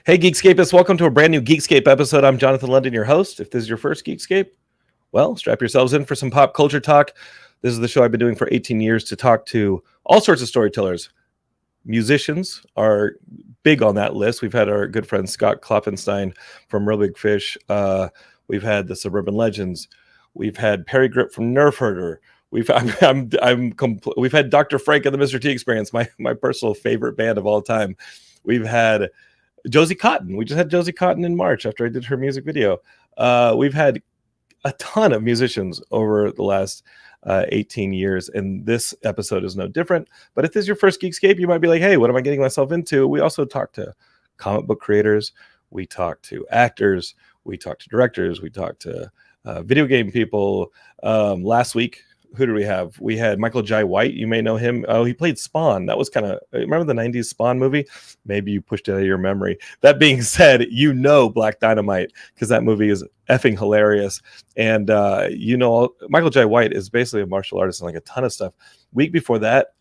Hey, Geekscapists, welcome to a brand new Geekscape episode. I'm Jonathan London, your host. If this is your first Geekscape, well, strap yourselves in for some pop culture talk. This is the show I've been doing for 18 years to talk to all sorts of storytellers. Musicians are big on that list. We've had our good friend Scott Klopfenstein from Real Big Fish. We've had the Suburban Legends. We've had Perry Grip from Nerf Herder. We've had Dr. Frank and the Mr. T Experience, my personal favorite band of all time. We've had Josie Cotton. We just had Josie Cotton in March after I did her music video. We've had a ton of musicians over the last 18 years, and this episode is no different. But if this is your first Geekscape, you might be like, hey, what am I getting myself into? We also talk to comic book creators. We talk to actors. We talk to directors. We talk to video game people. Last week, who did we have? We had Michael Jai White. You may know him. Oh, he played Spawn. That was kind of, remember the 90s Spawn movie? Maybe you pushed it out of your memory. That being said, you know Black Dynamite because that movie is effing hilarious. And Michael Jai White is basically a martial artist and like a ton of stuff. Week before that,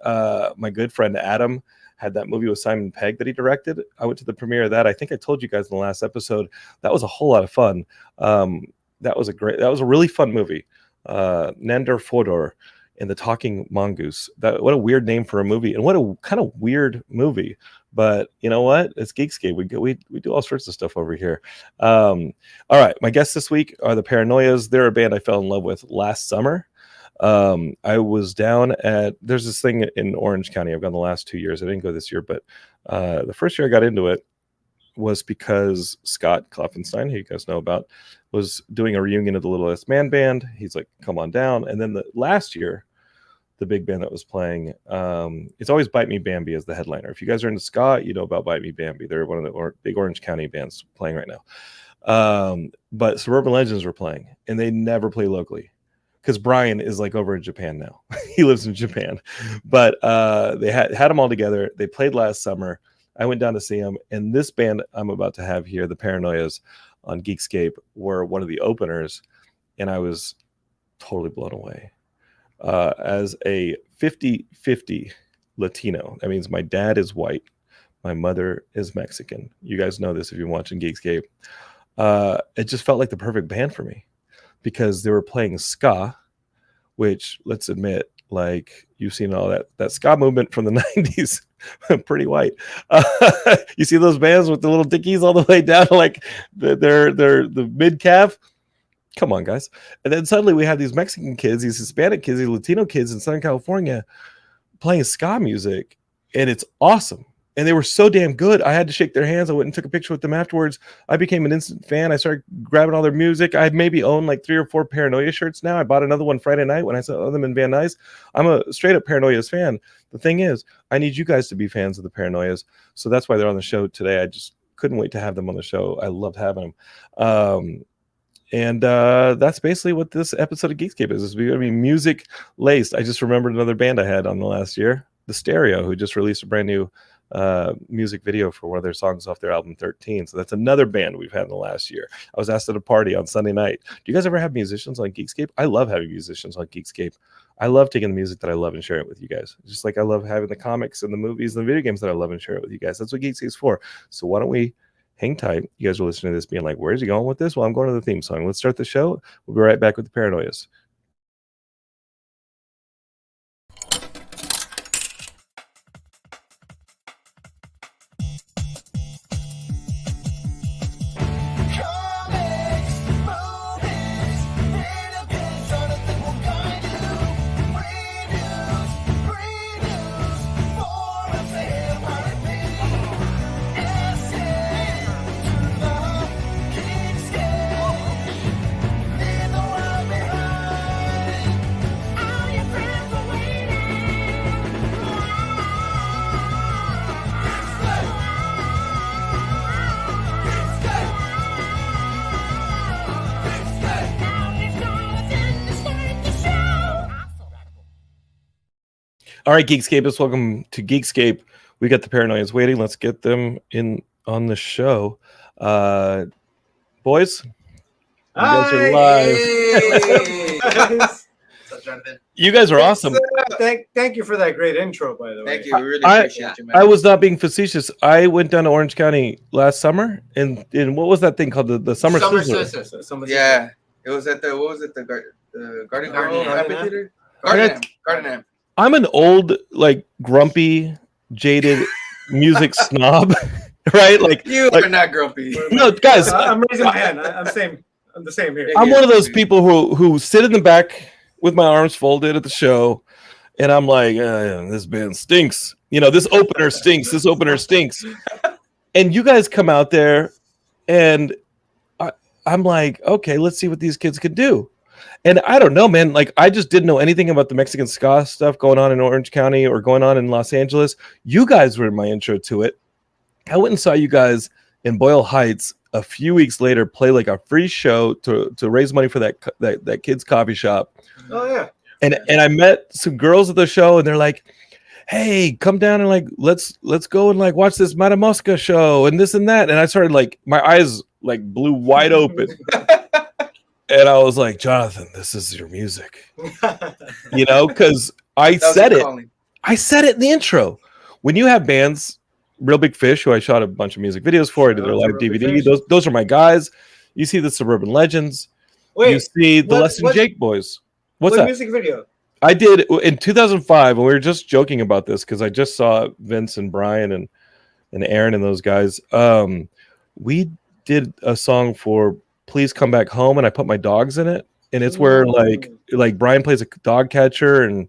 my good friend Adam had that movie with Simon Pegg that he directed. I went to the premiere of that. I think I told you guys in the last episode. That was a whole lot of fun. That was a really fun movie. Nander Fodor and the Talking Mongoose. What a weird name for a movie, and what a kind of weird movie. But you know what? It's Geekscape. We do all sorts of stuff over here. All right, my guests this week are the Paranoias. They're a band I fell in love with last summer. I was down at there's this thing in Orange County. I've gone the last 2 years. I didn't go this year, but the first year I got into it was because Scott Klopfenstein, who you guys know about, was doing a reunion of the Littlest Man Band. He's like, come on down. And then the last year, the big band that was playing, it's always Bite Me Bambi as the headliner. If you guys are into ska, you know about Bite Me Bambi. They're one of the big Orange County bands playing right now. But Suburban Legends were playing, and they never play locally because Brian is like over in Japan now. He lives in Japan. But they had them all together. They played last summer. I went down to see them, and this band I'm about to have here, the Paranoias on Geekscape, were one of the openers, and I was totally blown away. As a 50-50 Latino, that means my dad is white, my mother is Mexican. You guys know this if you're watching Geekscape. It just felt like the perfect band for me because they were playing ska, which, let's admit, like you've seen all that ska movement from the 90s. Pretty white. You see those bands with the little dickies all the way down to like the mid calf. Come on, guys. And then suddenly we have these Mexican kids, these Hispanic kids, these Latino kids in Southern California playing ska music, and it's awesome. And they were so damn good. I had to shake their hands. I went and took a picture with them afterwards. I became an instant fan. I started grabbing all their music. I maybe own like 3 or 4 Paranoia shirts now. I bought another one Friday night when I saw them in Van Nuys. I'm a straight up Paranoias fan. The thing is, I need you guys to be fans of the Paranoias. So that's why they're on the show today. I just couldn't wait to have them on the show. I loved having them. And that's basically what this episode of Geekscape is. It's going to be music laced. I just remembered another band I had on the last year, The Stereo, who just released a brand new music video for one of their songs off their album 13. So that's another band we've had in the last year. I was asked at a party on Sunday night. Do you guys ever have musicians on Geekscape? I love having musicians on Geekscape. I love taking the music that I love and sharing it with you guys. Just like I love having the comics and the movies and the video games that I love and share it with you guys. That's what Geekscape's for. So why don't we hang tight? You guys are listening to this being like, where's he going with this? Well, I'm going to the theme song. Let's start the show. We'll be right back with the Paranoias. All right, Geekscapists, welcome to Geekscape. We got the Paranoias waiting. Let's get them in on the show. Boys, you guys are live. Hey! What's up, Jonathan? You guys are awesome. Thank you for that great intro, by the way. Thank you. We really appreciate you, man. I was not being facetious. I went down to Orange County last summer, and what was that thing called? The Summer Sizzler. Yeah, it was at the Garden Amphitheater. Garden. I'm an old, like, grumpy, jaded music snob, right? Like you are not grumpy. No, guys, I'm raising my hand. I'm the same here. I'm one of those people who sit in the back with my arms folded at the show, and I'm like, this band stinks. This opener stinks. This opener stinks. And you guys come out there, and I'm like, okay, let's see what these kids can do. And I don't know, man. Like, I just didn't know anything about the Mexican ska stuff going on in Orange County or going on in Los Angeles. You guys were my intro to it. I went and saw you guys in Boyle Heights a few weeks later play like a free show to raise money for that kid's coffee shop. Oh yeah. And I met some girls at the show, and they're like, hey, come down and like let's go and like watch this Matamusca show and this and that. And I started like my eyes like blew wide open. And I was like, Jonathan, this is your music. Because I said it. I said it in the intro. When you have bands, Real Big Fish, who I shot a bunch of music videos for, I did their live DVD. Those are my guys. You see the Suburban Legends. Wait, you see the Less Than Jake boys. What music video? I did in 2005, and we were just joking about this because I just saw Vince and Brian and Aaron and those guys. We did a song for Please Come Back Home, and I put my dogs in it, and it's where like Brian plays a dog catcher, and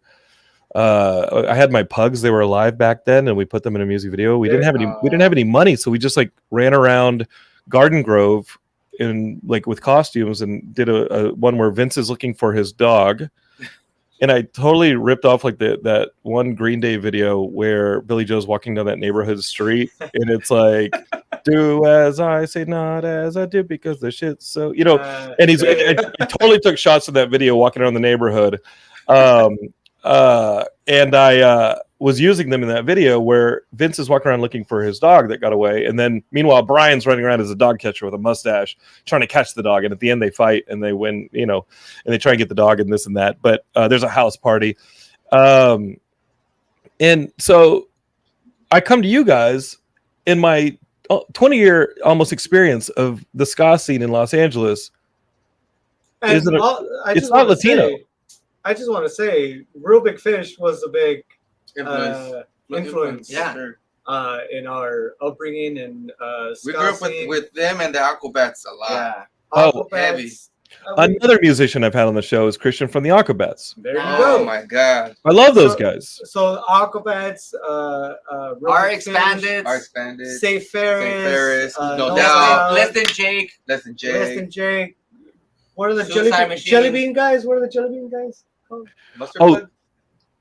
I had my pugs. They were alive back then, and we put them in a music video. We didn't have any money, so we just like ran around Garden Grove in like with costumes and did a one where Vince is looking for his dog. And I totally ripped off like that one Green Day video where Billy Joe's walking down that neighborhood street, and it's like, do as I say, not as I do, because the shit's so, and I totally took shots of that video walking around the neighborhood. And I was using them in that video where Vince is walking around looking for his dog that got away. And then meanwhile, Brian's running around as a dog catcher with a mustache trying to catch the dog. And at the end they fight and they win, and they try and get the dog and this and that. But there's a house party. And so I come to you guys in my 20-year almost experience of the ska scene in Los Angeles. It's not Latino. I just want to say, Real Big Fish was a big influence. Yeah. In our upbringing and we grew up with them and the Aquabats a lot. Yeah. Oh, heavy. Another musician I've had on the show is Christian from the Aquabats. There you go. Oh my God. I love those guys. So Aquabats, Are expanded. Safe Ferris, No Doubt. Less Than Jake. What are the jelly bean guys? What are the jelly bean guys called?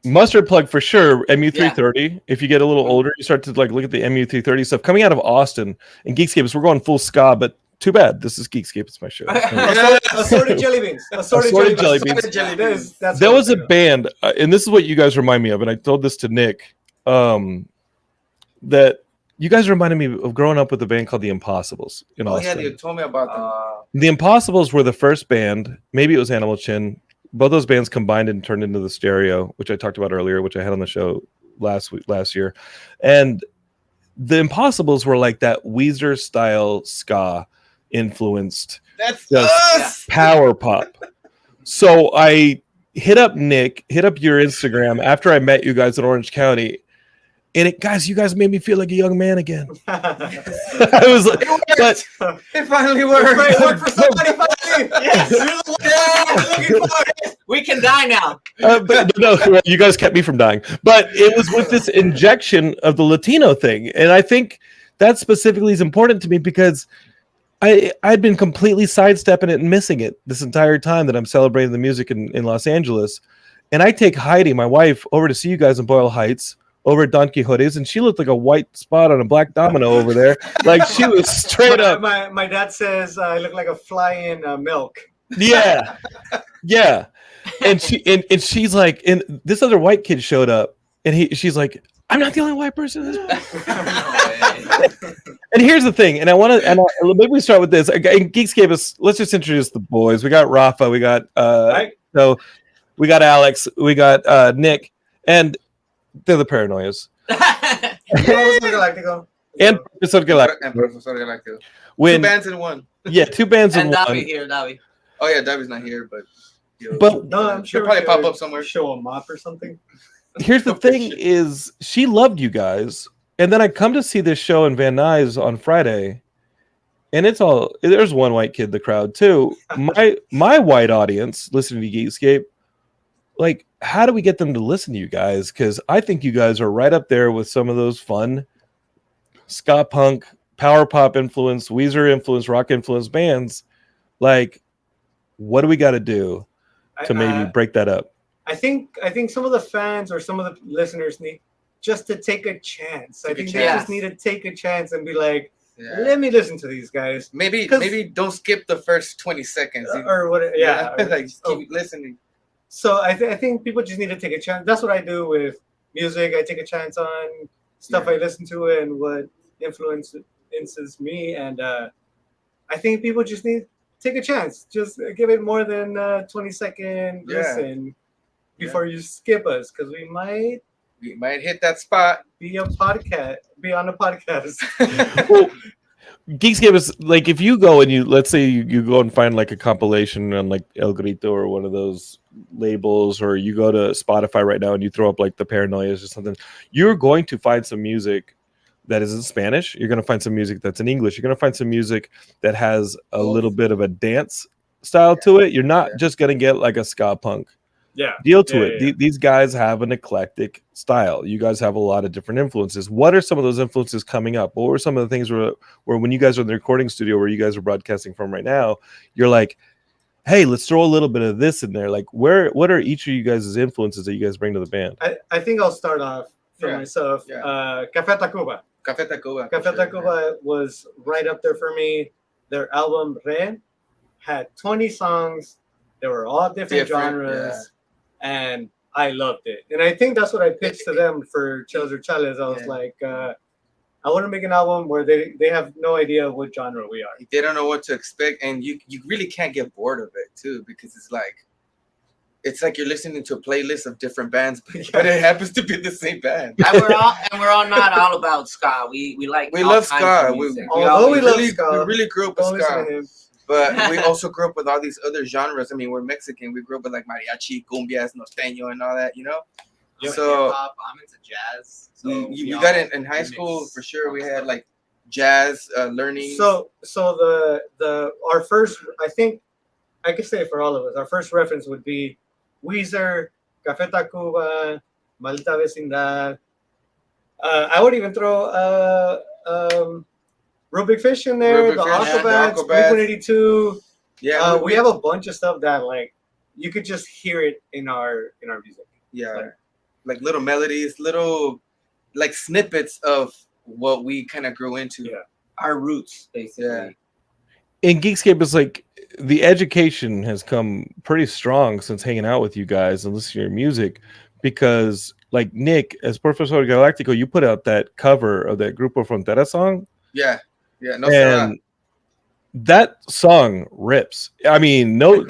Mustard Plug for sure. MU330. If you get a little older, you start to like look at the MU330 stuff coming out of Austin and Geekscape. So we're going full ska, but too bad. This is Geekscape. It's my show. Assorted jelly beans. Assorted jelly beans. There was a band, and this is what you guys remind me of, and I told this to Nick, that you guys reminded me of growing up with a band called The Impossibles in Austin. Yeah, you told me about them. The Impossibles were the first band. Maybe it was Animal Chin. Both those bands combined and turned into the Stereo, which I talked about earlier, which I had on the show last year. And the Impossibles were like that Weezer style ska influenced. That's us. Power pop. So I hit up Nick, hit up your Instagram after I met you guys in Orange County. And you guys made me feel like a young man again. I was like, but it finally worked. It worked for somebody finally. Yes. You're the one We can die now. But no, you guys kept me from dying. But it was with this injection of the Latino thing. And I think that specifically is important to me because I'd been completely sidestepping it and missing it this entire time that I'm celebrating the music in Los Angeles. And I take Heidi, my wife, over to see you guys in Boyle Heights, over at Don Quixote's, and she looked like a white spot on a black domino over there. Like she was straight up. My dad says I look like a fly in milk. Yeah. Yeah. And she's like, and this other white kid showed up, and she's like, I'm not the only white person in this place. And here's the thing, and maybe we start with this. Geekscape let's just introduce the boys. We got Rafa, we got we got Alex, we got Nick, and they're the Paranoias. Profesor Galactico. And Profesor Galactico. And Profesor Galactico. When, 2 bands in one. Yeah, 2 bands in and one. Davi here, Davi. Oh yeah, Davi's not here, but No, I'm sure he'll probably we pop could up somewhere. Show him up or something. Here's the thing: is she loved you guys, and then I come to see this show in Van Nuys on Friday, and there's one white kid in the crowd too. My white audience listening to Geekscape, like, how do we get them to listen to you guys? Because I think you guys are right up there with some of those fun ska punk, power pop influence, Weezer influence, rock influence bands. Like, what do we got to do to maybe break that up? I think some of the fans or some of the listeners need just to take a chance. I think they just need to take a chance and be like, let me listen to these guys. Maybe don't skip the first 20 seconds or what. Yeah, like keep listening. So I think people just need to take a chance. That's what I do with music. I take a chance on stuff I listen to and what influences me. And I think people just need to take a chance. Just give it more than 20-second listen before you skip us, because we might hit that spot. Be on a podcast. Well, Geekscape is like, if you go and let's say you go and find like a compilation on like El Grito or one of those labels, or you go to Spotify right now and you throw up like the Paranoias or something, you're going to find some music that is in Spanish. You're going to find some music that's in English. You're going to find some music that has a little bit of a dance style to it. You're not just going to get like a ska punk deal to it. These guys have an eclectic style. You guys have a lot of different influences. What are some of those influences coming up? What were some of the things where when you guys are in the recording studio where you guys are broadcasting from right now, you're like, hey, let's throw a little bit of this in there? Like, what are each of you guys' influences that you guys bring to the band? I think I'll start off for myself. Café Tacuba. Café Tacuba. Café Tacuba was right up there for me. Their album Re had 20 songs. They were all different genres. And I loved it. And I think that's what I pitched to them for Chelas or Chales. I was like, I want to make an album where they have no idea what genre we are. They don't know what to expect. And you really can't get bored of it, too, because it's like you're listening to a playlist of different bands, but it happens to be the same band. And we're all not all about ska. We love ska. We really grew up with ska. But we also grew up with all these other genres. I mean, we're Mexican. We grew up with like mariachi, cumbias, norteño, and all that, you know? So hip-hop, I'm into jazz. So you got it in high school for sure. We had like jazz learning. So our first, I think I could say for all of us, our first reference would be Weezer, Café Tacuba, Maldita Vecindad. I would even throw Real Big Fish in there, the Aquabats, Blink-182. Yeah, we have a bunch of stuff that like you could just hear it in our music. Yeah, like little melodies, little like snippets of what we kind of grew into. Yeah, our roots basically. Yeah. In Geekscape, it's like the education has come pretty strong since hanging out with you guys and listening to your music, because like Nick, as Profesor Galactico, you put out that cover of that Grupo Frontera song. Yeah, no, and that song rips. I mean, no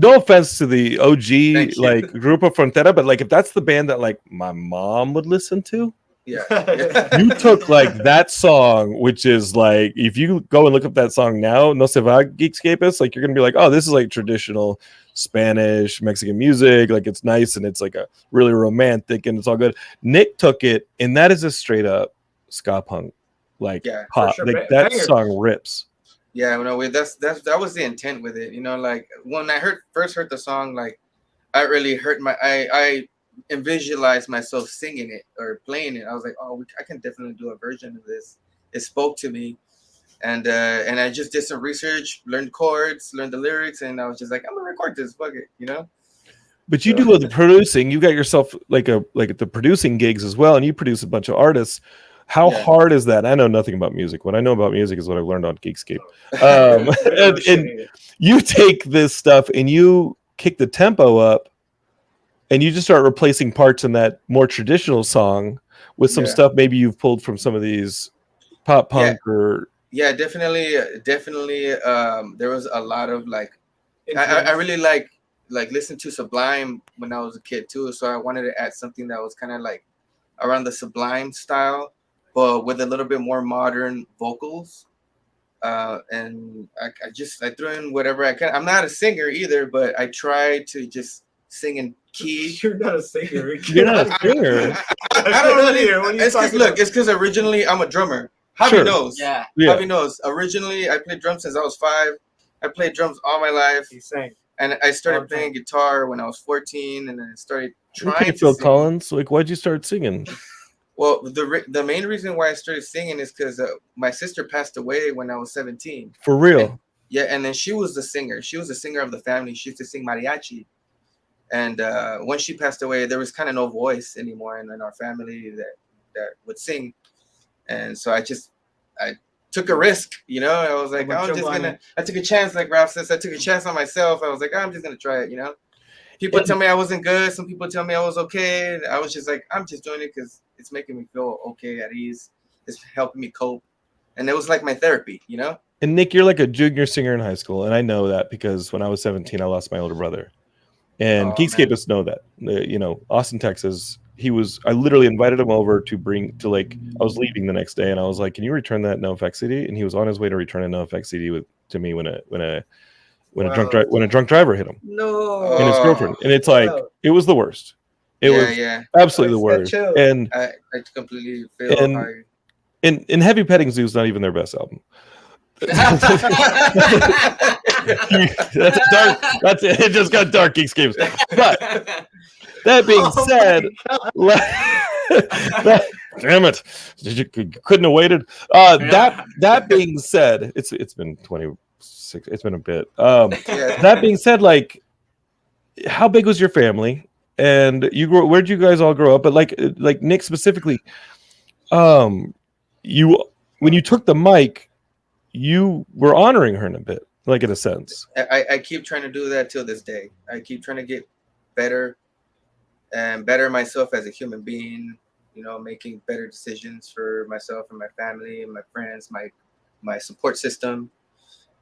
offense to the OG like Grupo Frontera, but like if that's the band that like my mom would listen to, you took like that song, which is like if you go and look up that song now, No Se Va Geekscape, like you're gonna be like, oh, this is like traditional Spanish Mexican music, like it's nice and it's like a really romantic and it's all good. Nick took it, and that is a straight up ska punk. Like pop, sure. like that song rips. Yeah, that was the intent with it. You know, like when I first heard the song, like I really I visualized myself singing it or playing it. I was like, oh, I can definitely do a version of this. It spoke to me, and I just did some research, learned chords, learned the lyrics, and I was just like, I'm gonna record this. Fuck it, you know. But you do the producing. You got yourself like the producing gigs as well, and you produce a bunch of artists. How hard is that? I know nothing about music. What I know about music is what I've learned on Geekscape. And you take this stuff and you kick the tempo up, and you just start replacing parts in that more traditional song with some stuff maybe you've pulled from some of these pop punk or. Yeah, definitely. There was a lot of like, I really like like listened to Sublime when I was a kid too, so I wanted to add something that was kind of like around the Sublime style, but with a little bit more modern vocals. And I threw in whatever I can. I'm not a singer either, but I try to just sing in key. You're not a singer. You're not a singer. I don't really. What are you It's because talking look, about? it's because originally I'm a drummer. Javi Sure. knows. Yeah. Yeah. Javi knows. Originally, I played drums since I was 5. I played drums all my life, He sang. and I started Okay. playing guitar when I was 14, and then I started trying Okay, to Phil sing. Collins. Like, why'd you start singing? Well, the main reason why I started singing is because my sister passed away when I was 17. For real? Yeah, and then she was the singer. She was the singer of the family. She used to sing mariachi. And when she passed away, there was kind of no voice anymore in our family that would sing. And so I took a risk, you know. I was like, I took a chance, like Ralph says. I took a chance on myself. I was like, I'm just gonna try it, you know. People tell me I wasn't good. Some people tell me I was okay. I was just like, I'm just doing it because it's making me feel okay, at ease. It's helping me cope. And it was like my therapy, you know? And Nick, you're like a junior singer in high school. And I know that because when I was 17, I lost my older brother. And Geekscapists know that. You know, Austin, Texas, I literally invited him over I was leaving the next day. And I was like, can you return that NoFX CD? And he was on his way to return a NoFX CD to me when a drunk driver hit him. No. And his girlfriend. And it's like, it was the worst. It was absolutely the worst. And I completely feel and Heavy Petting Zoo is not even their best album. That's it just got dark, Geekscape. But that being said, damn it, you couldn't have waited. That being said, it's been 26. It's been a bit. That being said, like, how big was your family? And where'd you guys all grow up? But like Nick specifically, when you took the mic, you were honoring her in a bit, like in a sense. I keep trying to do that till this day. I keep trying to get better and better myself as a human being, you know, making better decisions for myself and my family and my friends, my support system.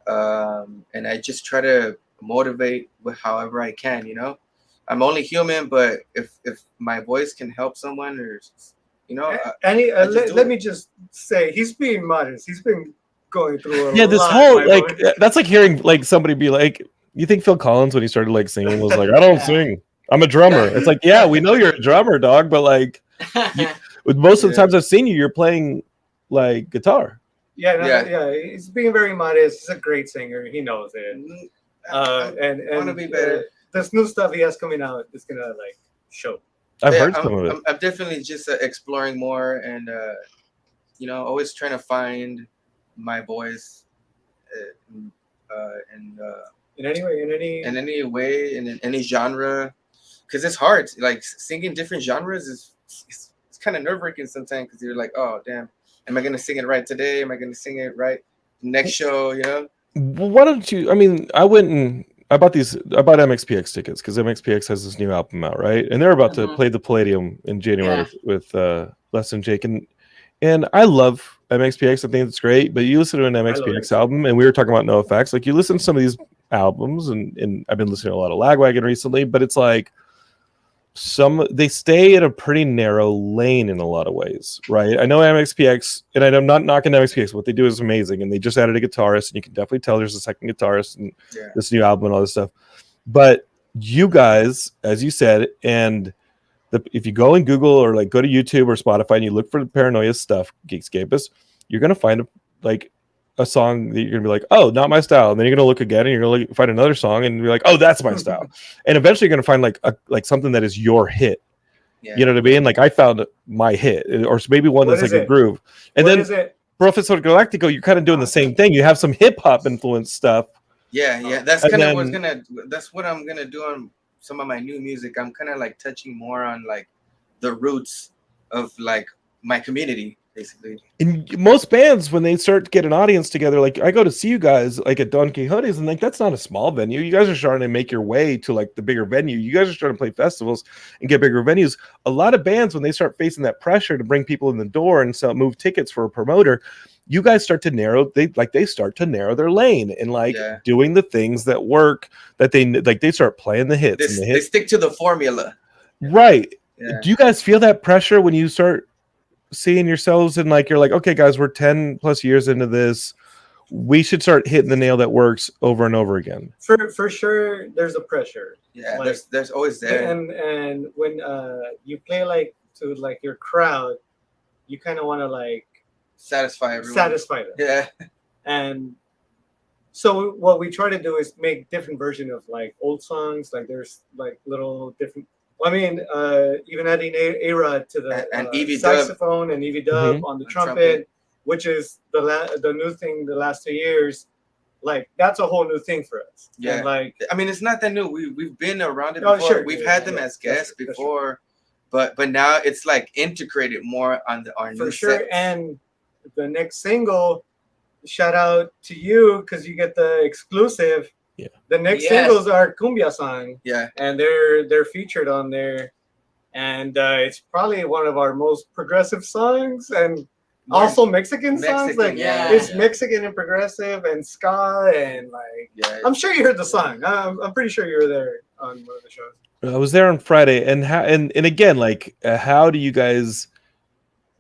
And I just try to motivate with however I can, you know. I'm only human, but if my voice can help someone, or, you know. Let me just say, he's being modest. He's been going through a this lot, whole like boy. That's like hearing like somebody be like, you think Phil Collins when he started like singing was like, I don't sing, I'm a drummer. It's like, yeah, we know you're a drummer, dog, but like most of the times I've seen you're playing like guitar. He's being very modest. He's a great singer. He knows it. And want to be better. This new stuff he has coming out is gonna like show. I've heard some of it. I'm definitely just exploring more and you know, always trying to find my voice in any way, in any genre, because it's hard. Like singing different genres it's kind of nerve-wracking sometimes, because you're like, oh damn, am I gonna sing it right today? Am I gonna sing it right next show? You know. Well, why don't you? I mean, I bought MXPX tickets because MXPX has this new album out, right? And they're about to play the Palladium in January with Les and Jake, and I love MXPX. I think it's great, but you listen to an MXPX album, and we were talking about NoFX. Like, you listen to some of these albums, and I've been listening to a lot of Lagwagon recently, but it's like they stay in a pretty narrow lane in a lot of ways, right? I know MXPX, and I'm not knocking MXPX. What they do is amazing, and they just added a guitarist, and you can definitely tell there's a second guitarist in this new album and all this stuff. But you guys, as you said, and if you go and Google or like go to YouTube or Spotify and you look for the Paranoias stuff, Geekscapists, you're gonna find a song that you're gonna be like, oh, not my style, and then you're gonna look again and you're gonna find another song and be like, oh, that's my style, and eventually you're gonna find like something that is your hit. You know what I mean? Like, I found my hit, or maybe one that's like a groove, and then Profesor Galactico, you're kind of doing the same thing. You have some hip hop influence stuff. That's what I'm gonna do on some of my new music. I'm kind of like touching more on like the roots of like my community, basically. And most bands, when they start to get an audience together, like I go to see you guys like at Don Quixote's, and like that's not a small venue. You guys are starting to make your way to like the bigger venue. You guys are starting to play festivals and get bigger venues. A lot of bands, when they start facing that pressure to bring people in the door and move tickets for a promoter, you guys start to narrow. They start to narrow their lane and like doing the things that work. That they start playing the hits. And the They stick to the formula. Right. Yeah. Do you guys feel that pressure when you start seeing yourselves and like you're like, okay, guys, we're 10 plus years into this. We should start hitting the nail that works over and over again. For sure, there's a pressure. Yeah, like, there's always there. And when you play like to like your crowd, you kind of want to like satisfy everyone. Satisfy them. Yeah. And so what we try to do is make different version of like old songs. Like there's like little different. I mean, even adding A-Rod to the saxophone and Evie Dub on the trumpet, which is the new thing the last 2 years. Like that's a whole new thing for us. Yeah, and like I mean, it's not that new. We've been around it before. Sure. We've had them as guests before, but now it's like integrated more on our new sets. And the next single, shout out to you because you get the exclusive. Yeah. The next singles are Cumbia song. Yeah. And they're featured on there, and it's probably one of our most progressive songs and. Also Mexican songs, like it's Mexican and progressive and ska and like I'm sure you heard the song. I'm pretty sure you were there on one of the shows. I was there on Friday, and again, like how do you guys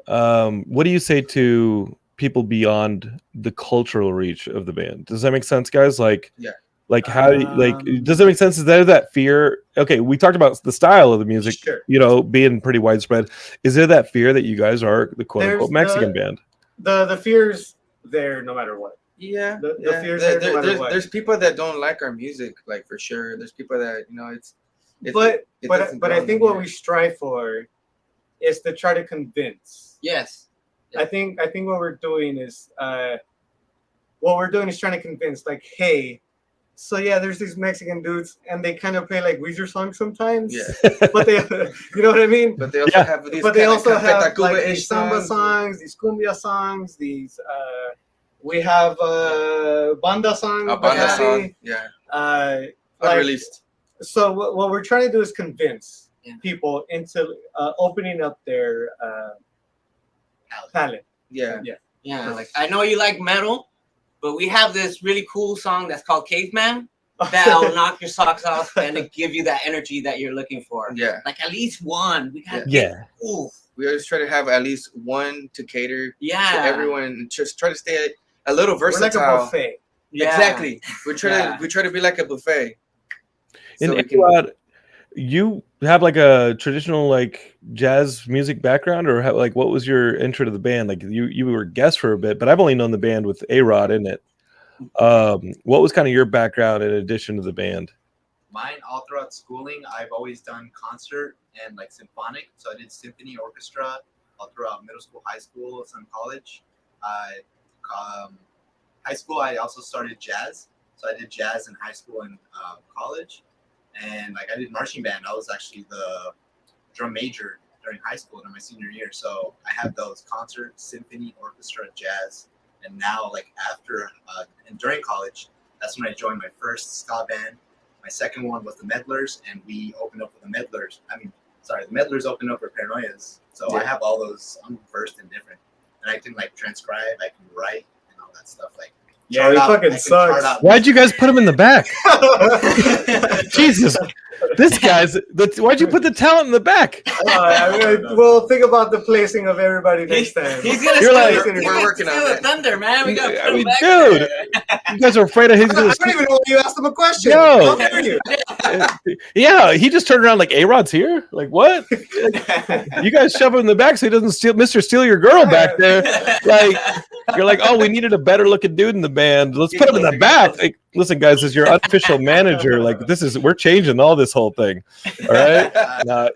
what do you say to people beyond the cultural reach of the band? Does that make sense, guys? Like how does it make sense? Is there that fear? Okay, we talked about the style of the music, you know, being pretty widespread. Is there that fear that you guys are the quote unquote Mexican band? The fear's there no matter what. Yeah, the fear's there no matter what. There's people that don't like our music, like for sure. There's people that but I think what we strive for is to try to convince. Yes. I think what we're doing is trying to convince, like, hey. So yeah, there's these Mexican dudes, and they kind of play like Weezer songs sometimes. Yeah, but they, you know what I mean. But they also have these. But they also have like these samba songs, these cumbia songs, these. We have banda songs. A banda song, unreleased. So what we're trying to do is convince people into opening up their palette. Yeah. Like I know you like metal. But we have this really cool song that's called Caveman that'll knock your socks off and it give you that energy that you're looking for. Yeah. Like at least one. We got We always try to have at least one to cater to everyone and just try to stay a little versatile. We're like a buffet. Exactly. We try to be like a buffet. And you have like a traditional like jazz music background, or like what was your intro to the band? Like you were a guest for a bit, but I've only known the band with A-Rod in it. What was kind of your background in addition to the band? Mine, all throughout schooling, I've always done concert and like symphonic. So I did symphony orchestra all throughout middle school, high school, some college. High school, I also started jazz. So I did jazz in high school and college. And like I did marching band. I was actually the drum major during high school in my senior year. So I have those concert, symphony, orchestra, jazz. And now like after and during college, that's when I joined my first ska band. My second one was the Meddlers, and we opened up with the Meddlers. The Meddlers opened up for Paranoias. So I have all those. I'm versed in different. And I can like transcribe, I can write and all that stuff. Like yeah, it fucking sucks. Why'd you guys put him in the back? Jesus, this guy's. Why'd you put the talent in the back? Well, think about the placing of everybody next time. He's gonna we're working on the thunder, man. We got to put him back dude. there. You guys are afraid of his. I don't even know when you asked him a question. No. How dare you? Yeah, he just turned around like A-Rod's here. Like what? You guys shove him in the back so he doesn't steal your girl back there. Like you're like, oh, we needed a better looking dude in the band. Let's put him in the back. Like, listen, guys, as your unofficial manager, like we're changing all this whole thing. All right.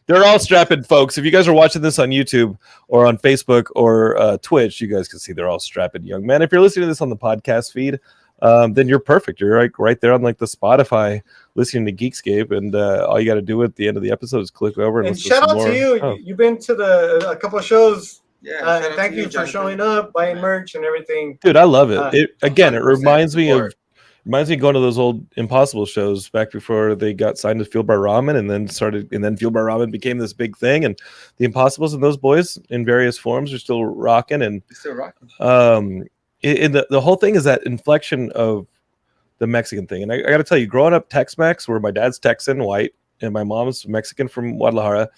They're all strapping folks. If you guys are watching this on YouTube or on Facebook or Twitch, you guys can see they're all strapping young men. If you're listening to this on the podcast feed, then you're perfect. You're like right there on like the Spotify listening to Geekscape, and all you got to do at the end of the episode is click over and shout out to you. Oh. You've been to a couple of shows. Yeah. Thank you for showing up, buying merch and everything. Dude, I love it. It reminds me of Reminds me of going to those old Impossible shows back before they got signed to Fueled by Ramen, and then Fueled by Ramen became this big thing. And the Impossibles and those boys in various forms are still rocking. And It's still rocking. the whole thing is that inflection of the Mexican thing. And I got to tell you, growing up Tex-Mex, where my dad's Texan, white, and my mom's Mexican from Guadalajara,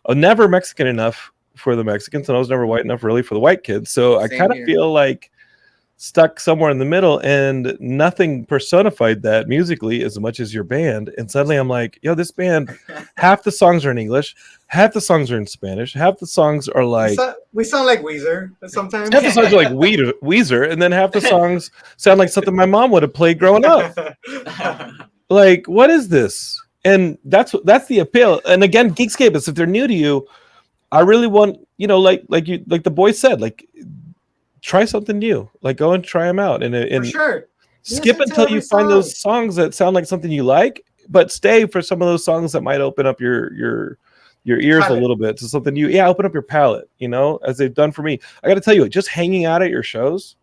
I was never Mexican enough for the Mexicans, and I was never white enough really for the white kids. So I Same kind of here. feel like stuck somewhere in the middle, and nothing personified that musically as much as your band. And suddenly I'm like, yo, this band, half the songs are in English, half the songs are in Spanish, half the songs are like we sound like Weezer sometimes. half the songs are like Weezer, and then half the songs sound like something my mom would have played growing up. Like, what is this? And that's the appeal. And again, Geekscape, if they're new to you, I really want, like the boy said, like, try something new. Like, go and try them out, and For sure. skip Listen to until you every find song. those songs that sound like something you like, but stay for some of those songs that might open up your ears Palette. a little bit to something new. Yeah, open up your palette, as they've done for me. I got to tell you, just hanging out at your shows,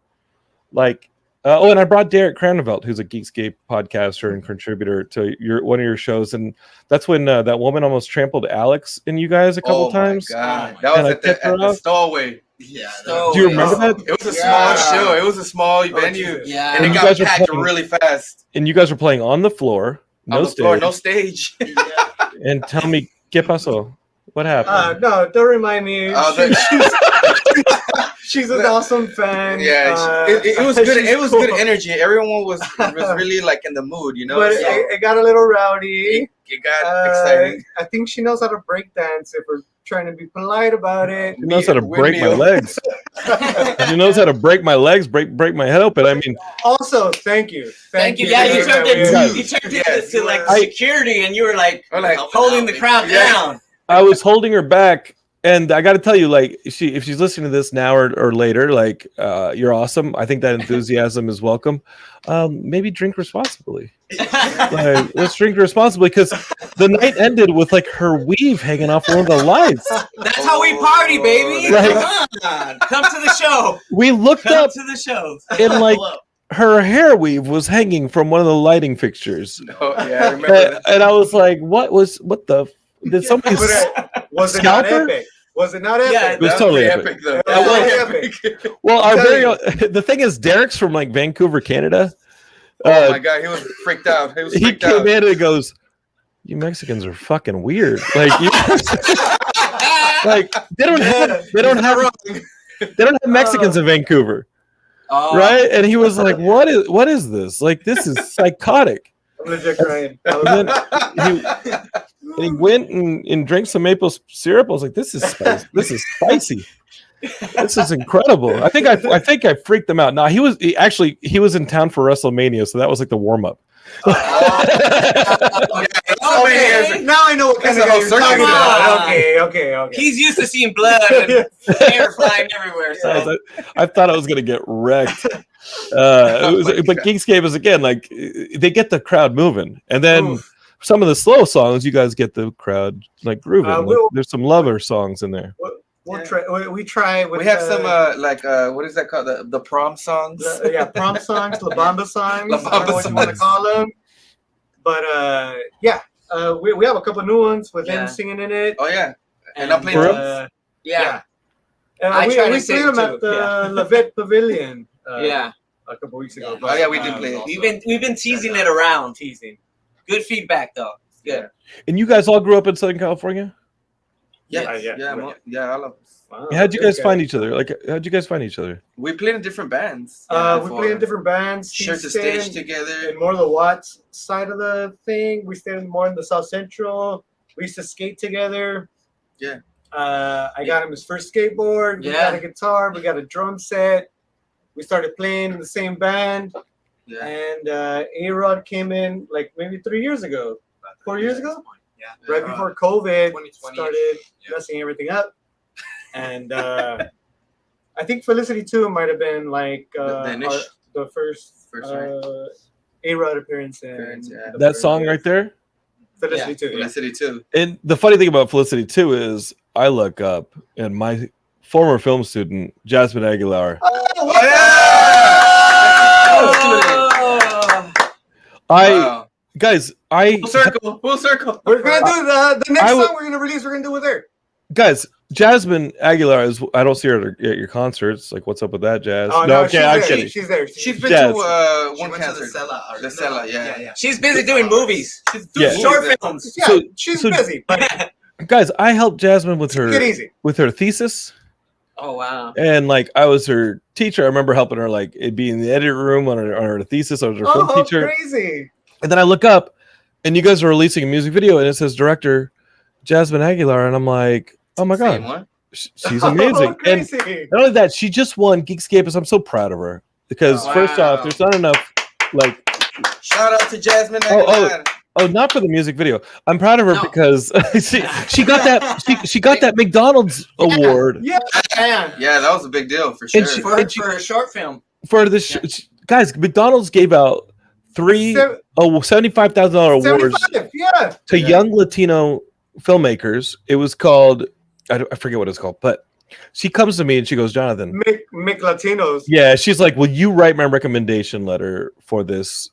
like, and I brought Derek Cranevelt, who's a Geekscape podcaster and contributor to one of your shows, and that's when that woman almost trampled Alex and you guys a couple times. God. Oh That And I was at kept her the off. Stowaway. Yeah. So- Do you remember that? It was a Yeah. small show. It was a small venue. Jesus. Yeah. And it you got guys were packed playing- really fast. And you guys were playing on the floor, On the stage. floor, no stage. And tell me, ¿qué pasó? What happened? No, don't remind me. Oh, She's an awesome fan. Yeah, it was good. she's It was cool. good energy. Everyone was really like in the mood, But So it got a little rowdy. it got exciting. I think she knows how to break dance if we're trying to be polite about it. She knows how to break my Windmill. legs. She knows how to break my legs, break my head open. I mean, Also, thank you. Thank you. Yeah, you turned Guys. it to like I- security, and you were like Or like holding the crowd Yeah. down. I was holding her back, and I got to tell you, like, if she's listening to this now or later, like, you're awesome. I think that enthusiasm is welcome. Maybe drink responsibly. Like, let's drink responsibly, because the night ended with like her weave hanging off one of the lights. That's how we party, baby. Right. Come on, come to the show. We looked Come up, to the show. and like her hair weave was hanging from one of the lighting fixtures, Oh, yeah, I remember that. and I was like, "What the? Did somebody?" Was it not Scalper? epic? Was it not epic? Yeah, It was That totally pretty epic. though. That was That was epic. Well, our I'm very telling the thing is, Derek's from like Vancouver, Canada. Oh my god, he was freaked out. He was He freaked came out. in and goes, "You Mexicans are fucking weird. Like, like they don't have Mexicans in Vancouver, Oh, right?" And he was like, what is this? Like, this is psychotic." I'm legit crying. And then he went and drank some maple syrup. I was like, "This is spicy. This is spicy. This is incredible." I think I freaked him out. Now he was in town for WrestleMania, so that was like the warm up. okay. Now I know what kind That's of a guy whole you're talking circus about. now. Okay. He's used to seeing blood and hair flying everywhere. So I thought I was gonna get wrecked. But Geekscape is again like they get the crowd moving, and then Oof. some of the slow songs you guys get the crowd like grooving. Like, we'll- there's some lover songs in there. We'll try. We try with. We have some what is that called? The prom songs. Prom songs, La Bamba songs. La I don't know Bamba what you want to songs. call them. But we have a couple new ones with Yeah. him singing in it. Oh yeah, and I'm playing For real? drums. yeah, Yeah. I try to we sing played them too, at the Levitt Pavilion. yeah. A couple weeks ago. Oh yeah, we did play it. We've been teasing it around. teasing. Good feedback though. It's good. And you guys all grew up in Southern California? Yeah, Yeah. yeah, all of us. Wow, How'd you guys okay. find each other? Like, how'd you guys find each other? We played in different bands. We before. played in different bands. He Shirt to stayed stage together. in more of the Watts side of the thing. We stayed more in the South Central. We used to skate together. Yeah. I got him his first skateboard. We Yeah. got a guitar. We got a drum set. We started playing in the same band. Yeah. And A-Rod came in like maybe 3 years ago. 4 years ago? Yeah. Right before COVID 2020 started yeah. messing everything up. And I think Felicity 2 might have been like the first A-Rod appearance in Appearance, yeah. That song right there? Felicity 2. Yeah. Felicity too. And the funny thing about Felicity too is I look up and my former film student, Jasmine Aguilar, Oh yeah! Oh, Guys, Full circle. We're gonna do the next I would- song we're gonna release. We're gonna do with her. guys, Jasmine Aguilar is. I don't see her at your concerts. Like, what's up with that, Jazz? Oh no, no, okay, I'm she's there. kidding. She's there. She's been Yes. to She one went to concert. the Cella. The Cella, yeah. She's busy doing movies. She's Yeah. doing Short movies. films. Yeah, So- she's so- busy, but Guys, I helped Jasmine with get her easy. thesis. Oh wow. And like I was her teacher. I remember helping her like it'd be in the edit room on her thesis. I was her film Oh, teacher. crazy! And then I look up and you guys are releasing a music video and it says director Jasmine Aguilar. And I'm like, oh my Same God, one. she's amazing. Oh, And crazy. not only that, she just won Geekscape. I'm so proud of her because Oh, first off, wow. there's not enough like, Shout out to Jasmine. Oh, Aguilar. oh, not for the music video. I'm proud of her No. because she got that, she got that McDonald's award Yeah, Yeah. Yeah, that was a big deal for sure. And she- For a short film. for this. Guys, McDonald's gave out three Sev- $75,000 awards 75. Yeah, to Yeah. young Latino filmmakers. It was called, I forget what it's called, but she comes to me and she goes, Jonathan, Mick Latinos. yeah, she's like, will you write my recommendation letter for this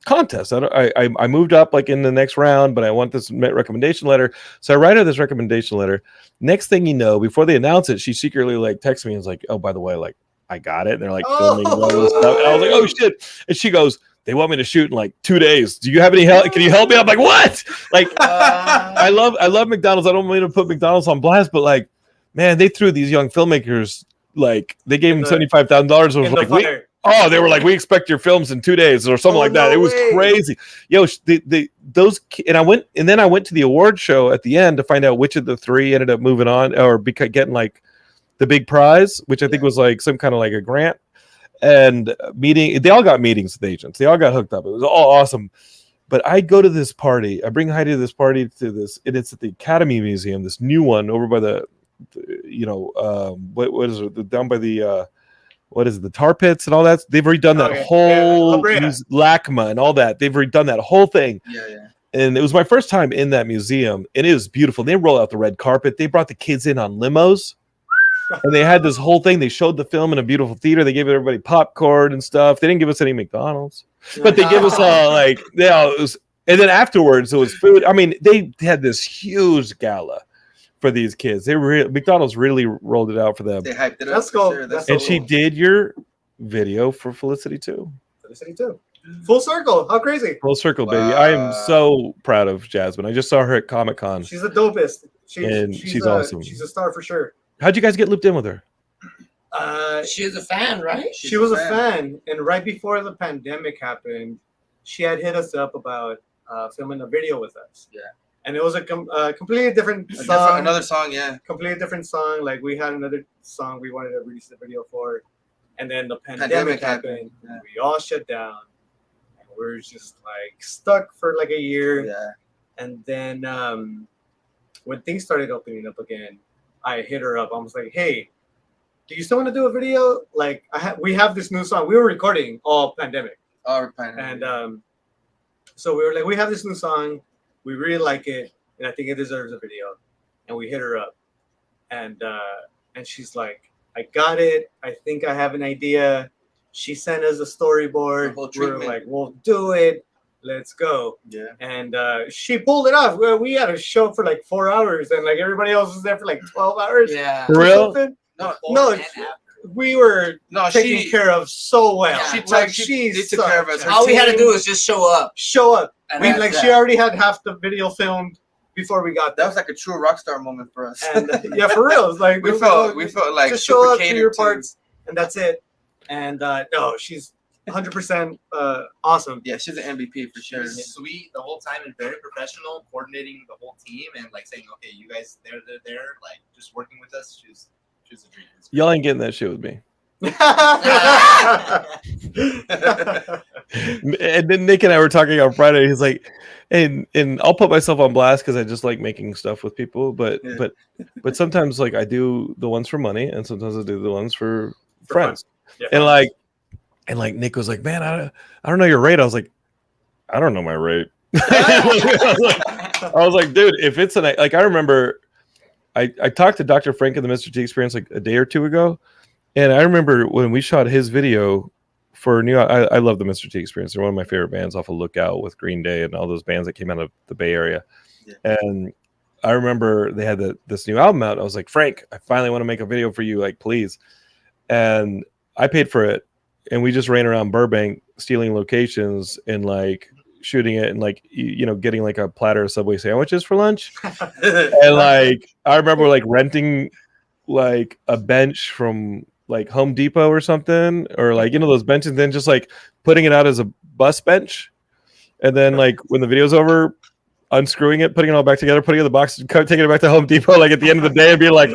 contest? I moved up like in the next round, but I want this recommendation letter. So I write her this recommendation letter. Next thing you know, before they announce it, she secretly like texts me and is like, oh, by the way, like I got it. And they're like filming all this stuff. And I was like, oh shit. And she goes, they want me to shoot in like 2 days. Do you have any help? Can you help me? I'm like, what? Like, I love McDonald's. I don't mean to put McDonald's on blast, but like, man, they threw these young filmmakers, like they gave them $75,000. In the fire. They were like, we expect your films in 2 days or something Oh, like that. no It was way. crazy. And I went to the award show at the end to find out which of the three ended up moving on or getting like the big prize, which I think was like some kind of like a grant and meeting. They all got meetings with agents. They all got hooked up. It was all awesome. But I go to this party. I bring Heidi to this party and it's at the Academy Museum, this new one over by what is it? Down by the what is it? The tar pits and all that. They've redone that Okay. whole La Brea. LACMA and all that. They've redone that whole thing. Yeah. And it was my first time in that museum. And it was beautiful. They roll out the red carpet. They brought the kids in on limos. And they had this whole thing. They showed the film in a beautiful theater. They gave everybody popcorn and stuff. They didn't give us any McDonald's, but they give us all like, it was. And then afterwards, it was food. I mean, they had this huge gala for these kids. McDonald's really rolled it out for them. They hyped it up. That's for cool. sure. That's And so she cool. did your video for Felicity too. Felicity too. Full circle. How crazy. Full circle, baby. I am Wow. so proud of Jasmine. I just saw her at Comic-Con. She's the dopest. And she's awesome. She's a star for sure. How'd you guys get looped in with her? She is a fan, right? She was a fan, and right before the pandemic happened, she had hit us up about filming a video with us. Yeah. And it was a completely different song. Another song, yeah. Completely different song. Like we had another song we wanted to release the video for, and then the pandemic happened. Yeah. We all shut down, and we're just like stuck for like a year. Yeah. And then when things started opening up again, I hit her up. I was like, "Hey, do you still want to do a video? Like, we have this new song. We were recording all pandemic, Oh, Pioneer. and so we were like, we have this new song. We really like it, and I think it deserves a video." And we hit her up, and she's like, "I got it. I think I have an idea." She sent us a storyboard. The whole We were treatment. like, "We'll do it. Let's go." Yeah. And she pulled it off. We had a show for like 4 hours, and like everybody else was there for like 12 hours. Yeah. For or real? something. No, No, And after. we were no, taken she care of so well. Yeah. They she's took care of us. such a All we had to team. do was just show up. Show up. And We that's like that. she already had half the video filmed before we got That there. was like a true rock star moment for us. And yeah, for real. It's like we it felt was- like just show super up, do catered your to. parts, and that's it. And no, she's 100% awesome. Yeah, she's an MVP for She sure. was sweet the whole time and very professional, coordinating the whole team and like saying, "Okay, you guys, they're there," like just working with us. She was a dream. It was great. Y'all ain't getting that shit with me. And then Nick and I were talking on Friday. He's like, and I'll put myself on blast because I just like making stuff with people. But Yeah. but sometimes like I do the ones for money, and sometimes I do the ones for For friends. Yeah. And like Nick was like, man, I don't know your rate. I was like, I don't know my rate. I was like, dude, if it's like I remember, I talked to Dr. Frank in the Mr. T Experience like a day or two ago, and I remember when we shot his video for new, I love the Mr. T Experience. They're one of my favorite bands off of Lookout with Green Day and all those bands that came out of the Bay Area. Yeah. And I remember they had this new album out. I was like, Frank, I finally want to make a video for you, like, please. And I paid for it, and we just ran around Burbank stealing locations and like shooting it and like getting like a platter of Subway sandwiches for lunch. And like I remember like renting like a bench from like Home Depot or something, or like those benches, and then just like putting it out as a bus bench, and then like when the video's over, unscrewing it, putting it all back together, putting it in the box, taking it back to Home Depot, like at the end of the day, and being like,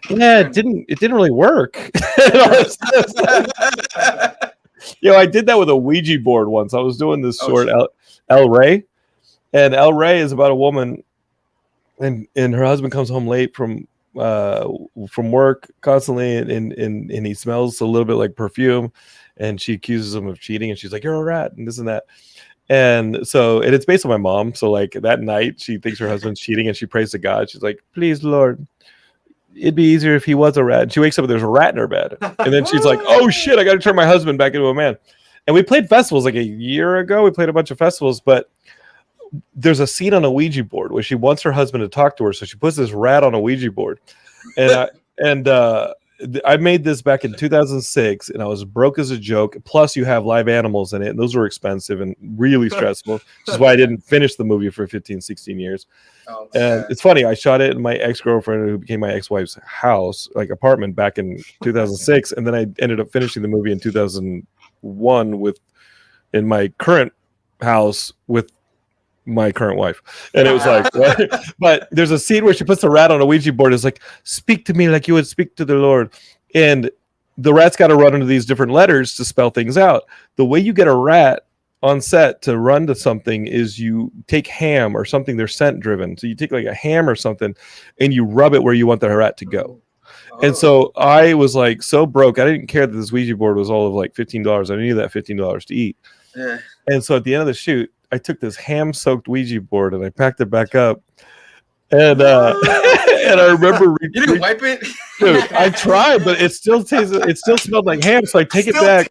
yeah, it didn't really work. I did that with a Ouija board once. I was doing this short El Rey, and El Rey is about a woman, and her husband comes home late from work constantly, and he smells a little bit like perfume, and she accuses him of cheating, and she's like, you're a rat, and this and that. And so, and it's based on my mom. So like that night, she thinks her husband's cheating, and she prays to God. She's like, please, Lord, it'd be easier if he was a rat. And she wakes up and there's a rat in her bed. And then she's like, oh shit, I got to turn my husband back into a man. And we played festivals like a year ago. We played a bunch of festivals, but there's a scene on a Ouija board where she wants her husband to talk to her. So she puts this rat on a Ouija board. And I made this back in 2006, and I was broke as a joke. Plus, you have live animals in it, and those were expensive and really stressful, which is why I didn't finish the movie for 15, 16 years. Oh, and it's funny, I shot it in my ex-girlfriend, who became my ex-wife's house, like apartment, back in 2006, and then I ended up finishing the movie in 2001 in my current house with my current wife. And it was like, what? But there's a scene where she puts the rat on a Ouija board. It's like, speak to me like you would speak to the Lord. And the rat's got to run into these different letters to spell things out. The way you get a rat on set to run to something is you take ham or something, they're scent driven. So you take like a ham or something and you rub it where you want the rat to go. And so I was like so broke. I didn't care that this Ouija board was all of like $15. I needed that $15 to eat. Yeah. And so at the end of the shoot, I took this ham-soaked Ouija board and I packed it back up. And and I remember you didn't wipe it. Dude, I tried, but it still tasted. It still smelled like ham. So I take it back.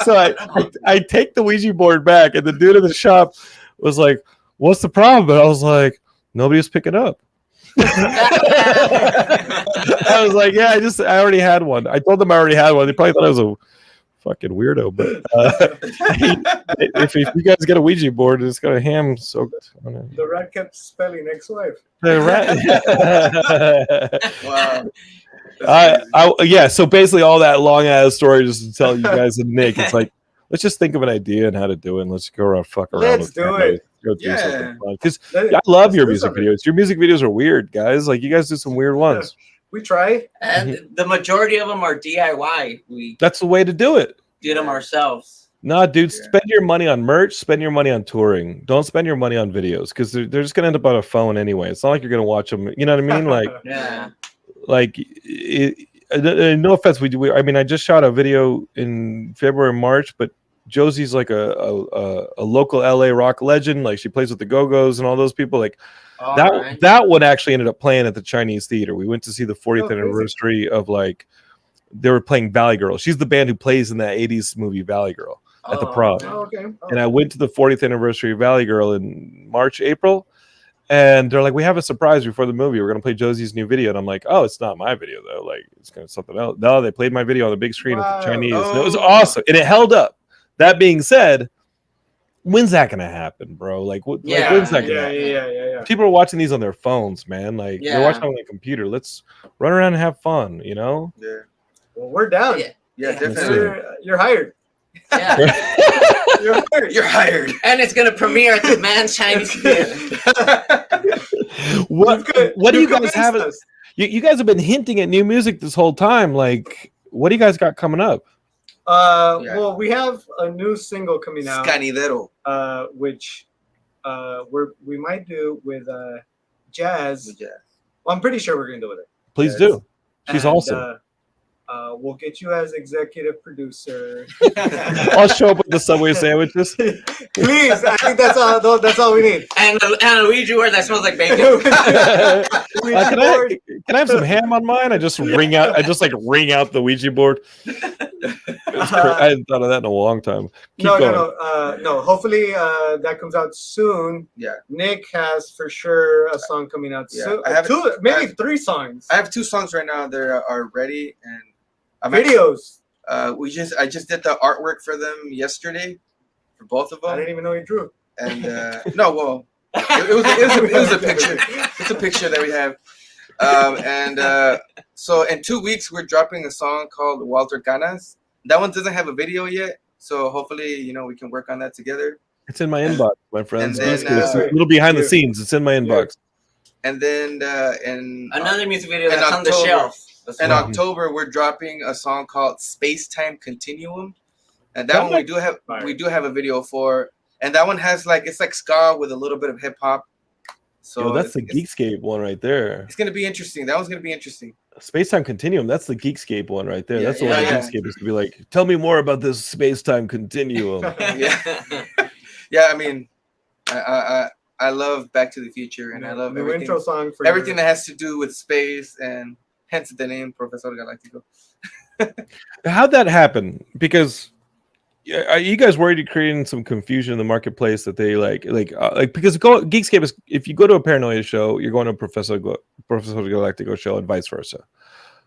So I take the Ouija board back, and the dude in the shop was like, "What's the problem?" And I was like, "Nobody was picking up." I was like, "Yeah, I already had one." I told them I already had one. They probably thought I was a fucking weirdo, but if you guys get a Ouija board, it's got a ham soaked on it. The rat kept spelling ex-wife. The Wow. Yeah. So basically, all that long ass story just to tell you guys and Nick, it's like, let's just think of an idea and how to do it. And let's go around, fuck around. Let's do it. Go do something fun. Because I love your music videos. Your music videos are weird, guys. Like you guys do some weird ones. We try, and the majority of them are DIY. That's the way to do it. Did them ourselves. Nah, dude, spend your money on merch. Spend your money on touring. Don't spend your money on videos because they're just gonna end up on a phone anyway. It's not like you're gonna watch them. You know what I mean? Like, yeah. Like, no offense, I mean, I just shot a video in February, March, but Josie's like a local LA rock legend. Like she plays with the Go-Go's and all those people. Like. That one actually ended up playing at the Chinese Theater. We went to see the 40th anniversary of like they were playing Valley Girl. She's the band who plays in that 80s movie Valley Girl at the prom. And I went to the 40th anniversary of Valley Girl in March, April, and they're like, we have a surprise before the movie. We're gonna play Josie's new video, and I'm like, oh, it's not my video though. Like it's gonna be something else. No, they played my video on the big screen at the Chinese. And it was awesome, and it held up. That being said. When's that gonna happen, bro? Like, when's that gonna happen? Yeah. People are watching these on their phones, man. Like, they're watching on their computer. Let's run around and have fun, you know? Yeah. Well, we're down. Yeah, definitely. You're hired. Yeah. You're hired. And it's gonna premiere at the Man's Chinese Theater. What do you guys have? You guys have been hinting at new music this whole time. Like, what do you guys got coming up? Well, we have a new single coming out. Scanidero. Which we might do with Jazz. Well, I'm pretty sure we're gonna do with it. Please do. She's awesome. We'll get you as executive producer. I'll show up with the Subway sandwiches. Please, I think that's all we need. And a Ouija board that smells like bacon. Can I have some ham on mine? I just ring out the Ouija board. I hadn't thought of that in a long time. Keep going. No. Hopefully that comes out soon. Yeah. Nick has for sure a song coming out soon. I have three songs. I have 2 songs right now that are ready, and Videos. I just did the artwork for them yesterday, for both of them. I didn't even know you drew. And no, well, it was a picture. It's a picture that we have. So in 2 weeks we're dropping a song called Walter Canas. That one doesn't have a video yet, so hopefully we can work on that together. It's in my inbox, my friends. And then, It's a little behind the scenes. It's in my inbox. And then in another music video that's on October, the shelf. In October, we're dropping a song called Space Time Continuum, and that one we do have a video for, and that one has it's like ska with a little bit of hip hop. So that's the Geekscape one right there. It's gonna be interesting. That one's gonna be interesting. Space-Time Continuum. That's the Geekscape one right there. Yeah, that's the one Geekscape is gonna be like. Tell me more about this Space-Time Continuum. Yeah. I mean, I love Back to the Future, and I love the everything, intro song for everything that has to do with space, and hence the name Profesor Galactico. How'd that happen? Because are you guys worried you're creating some confusion in the marketplace that they because Geekscape is, if you go to a Paranoia show, you're going to a Profesor Galactico show and vice versa,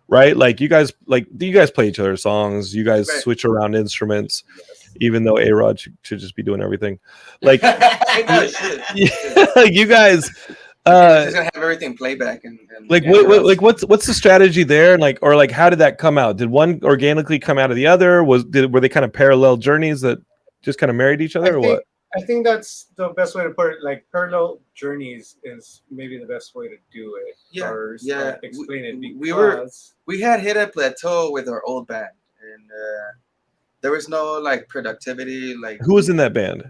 right? Like you guys play each other's songs, you guys switch around instruments, even though A-Rod should just be doing everything. Like, like you guys. Just gonna have everything playback and what's the strategy there, and how did that come out? Did one organically come out of the other? Were they kind of parallel journeys that just kind of married each other, or what? I think that's the best way to put it. Like parallel journeys is maybe the best way to do it. Explain it. We had hit a plateau with our old band, and there was no productivity. Who was in that band?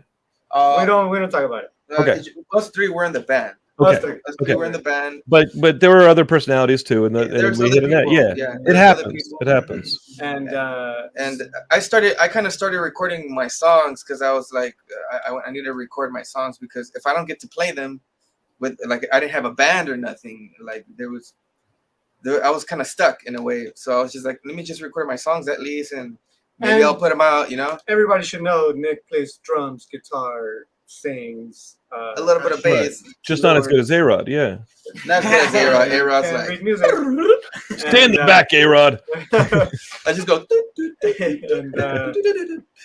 We don't talk about it. Okay, us 3 were in the band. Okay. We're in the band, but there were other personalities too, and we hit a net. It happens. It happens. And I kind of started recording my songs because I was like, I need to record my songs, because if I don't get to play them with I didn't have a band or nothing, I was kind of stuck in a way. So I was just like, let me just record my songs at least, and maybe I'll put them out. Everybody should know Nick plays drums, guitar, sings. A little bit of bass. Just not as good as A-Rod, yeah. Not as good as A-Rod. A-Rod's read music. Stay in the back, A-Rod. I just go.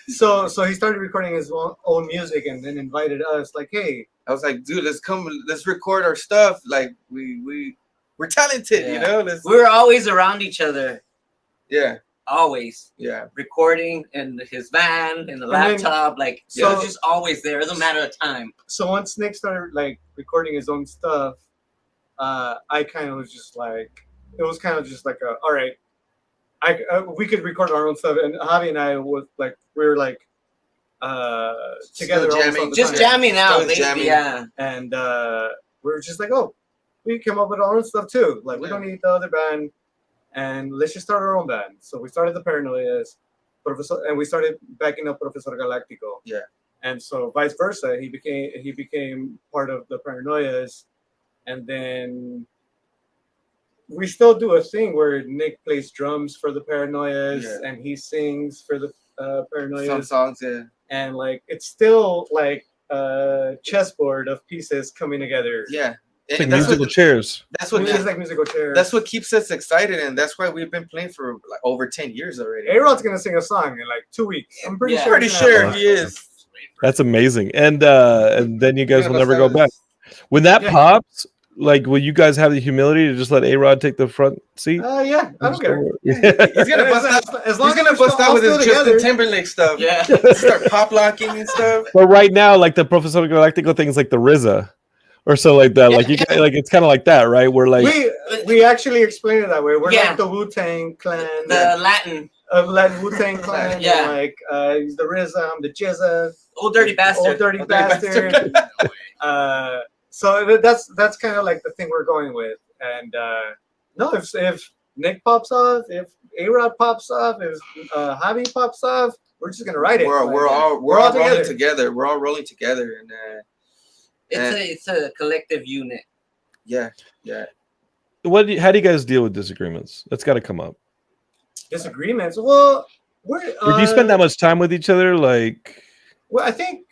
So he started recording his own music and then invited us. Like, hey, I was like, dude, let's record our stuff. Like we're talented, We were always around each other. Yeah. Always. Yeah. Recording in his van, in the laptop, it was just always there. It doesn't matter the time. So once Nick started recording his own stuff, I kind of was just like, it was kind of just like all right, we could record our own stuff, and Javi and I was we were together jamming, jamming out, jamming. And we were just like, oh, we came up with our own stuff too. We don't need the other band. And let's just start our own band. So we started the Paranoias, and we started backing up Profesor Galactico. Yeah. And so vice versa, he became part of the Paranoias, and then we still do a thing where Nick plays drums for the Paranoias, and he sings for the Paranoias. Some songs, yeah. And it's still a chessboard of pieces coming together. Yeah. It's like musical chairs. That's what musical chairs. That's what keeps us excited, and that's why we've been playing for over 10 years already. A-Rod's gonna sing a song in 2 weeks. I'm pretty sure. Pretty sure he is. That's amazing, and then you guys will never go back. When that pops, will you guys have the humility to just let A-Rod take the front seat? Yeah, I don't care. He's gonna bust out with his Justin Timberlake stuff. Yeah, start pop locking and stuff. But right now, the Profesor Galactico thing is like the RZA. Or so like that, it's kind of like that, right? We're we actually explain it that way. We're like the Wu-Tang Clan, the Latin Wu-Tang Clan. The RZA, I'm the Jizza, old dirty bastard, so that's kind of the thing we're going with. And no, if Nick pops off, if A-Rod pops off, if Javi pops off, we're just gonna write it. We're all rolling together. We're all rolling together, and It's a collective unit. yeah. How do you guys deal with disagreements? That's got to come up. Disagreements. Well, Or do you spend that much time with each other? Like, well, I think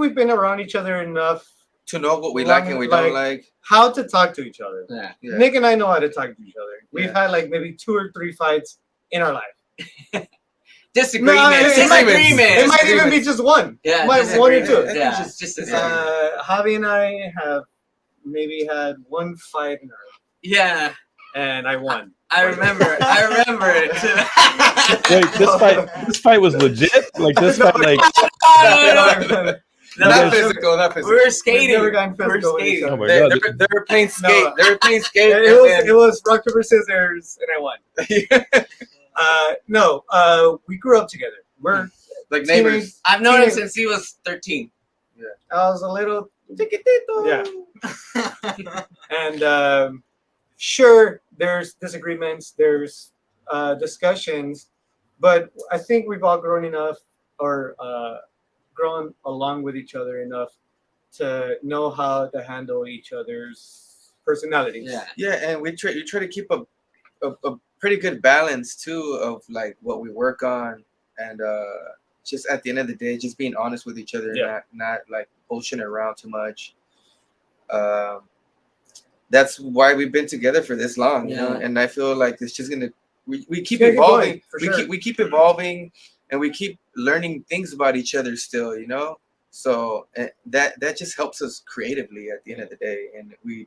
we've been around each other enough To know what we like and we don't like. how to talk to each other. Yeah. Yeah. Nick and I know how to talk to each other. We've Yeah. had like maybe 2 or 3 fights in our life. Disagreements. It Disagreements. might even be just one. Yeah. Might have 1 or 2. disagreements. Yeah. Just Javi and I have maybe had 1 fight in our life, yeah. and I won. I remember it too. wait, this fight was legit. Like this fight, like Not physical. We were skating. Never gotten We were physical with each skating. oh my They god, were playing skate. No. They were playing skate. It was rock paper scissors, and I won. No, we grew up together. We're like neighbors. I've known him since he was 13. I was a little Chiquitito. Yeah. And sure, there's disagreements, there's discussions, but I think we've all grown enough or grown along with each other enough to know how to handle each other's personalities. Yeah. Yeah, and we try to keep a pretty good balance too of like what we work on, and just at the end of the day, just being honest with each other, Yeah. not like bullshitting around too much. That's why we've been together for this long, you know. Yeah. And I feel like it's just gonna we keep It's gonna keep evolving. going, for sure. We keep evolving, and we keep learning things about each other still, you know. So that just helps us creatively at the end of the day, and we